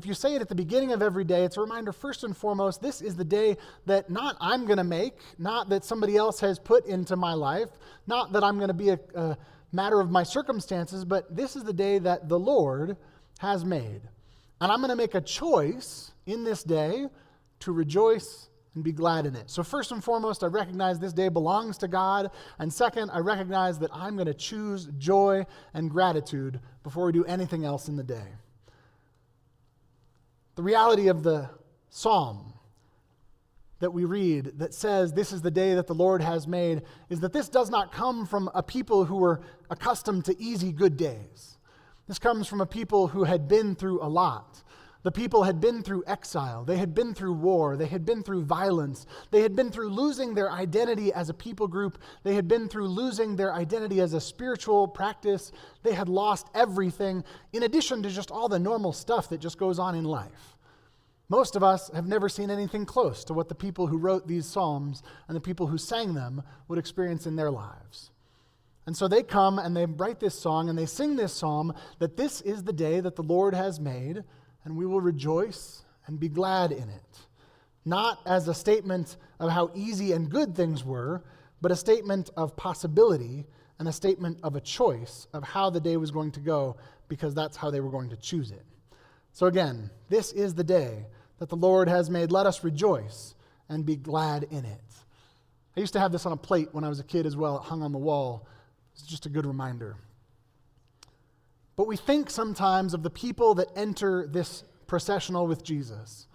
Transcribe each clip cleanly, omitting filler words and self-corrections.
If you say it at the beginning of every day, it's a reminder, first and foremost, this is the day that not I'm going to make, not that somebody else has put into my life, not that I'm going to be a matter of my circumstances, but this is the day that the Lord has made. And I'm going to make a choice in this day to rejoice and be glad in it. So first and foremost, I recognize this day belongs to God. And second, I recognize that I'm going to choose joy and gratitude before we do anything else in the day. The reality of the psalm that we read that says this is the day that the Lord has made is that this does not come from a people who were accustomed to easy, good days. This comes from a people who had been through a lot. The people had been through exile. They had been through war. They had been through violence. They had been through losing their identity as a people group. They had been through losing their identity as a spiritual practice. They had lost everything, in addition to just all the normal stuff that just goes on in life. Most of us have never seen anything close to what the people who wrote these psalms and the people who sang them would experience in their lives. And so they come and they write this song and they sing this psalm that this is the day that the Lord has made, and we will rejoice and be glad in it. Not as a statement of how easy and good things were, but a statement of possibility and a statement of a choice of how the day was going to go, because that's how they were going to choose it. So again, this is the day that the Lord has made. Let us rejoice and be glad in it. I used to have this on a plate when I was a kid as well. It hung on the wall. It's just a good reminder. But we think sometimes of the people that enter this processional with Jesus,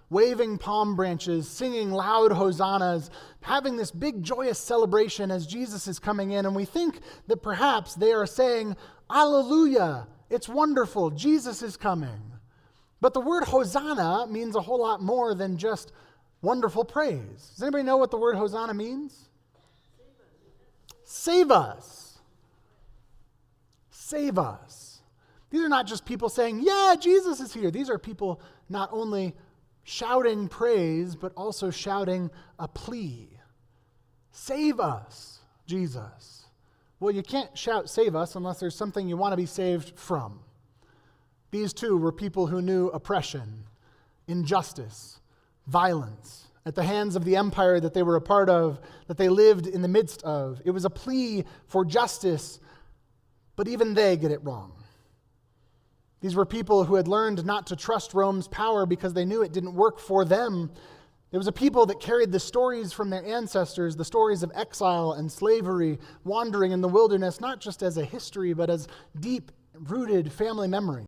waving palm branches, singing loud hosannas, having this big joyous celebration as Jesus is coming in, and we think that perhaps they are saying, "Alleluia, it's wonderful, Jesus is coming." But the word Hosanna means a whole lot more than just wonderful praise. Does anybody know what the word Hosanna means? Save us. Save us. These are not just people saying, "Yeah, Jesus is here." These are people not only shouting praise, but also shouting a plea. Save us, Jesus. Well, you can't shout save us unless there's something you want to be saved from. These two were people who knew oppression, injustice, violence at the hands of the empire that they were a part of, that they lived in the midst of. It was a plea for justice, but even they get it wrong. These were people who had learned not to trust Rome's power because they knew it didn't work for them. It was a people that carried the stories from their ancestors, the stories of exile and slavery, wandering in the wilderness, not just as a history, but as deep-rooted family memory.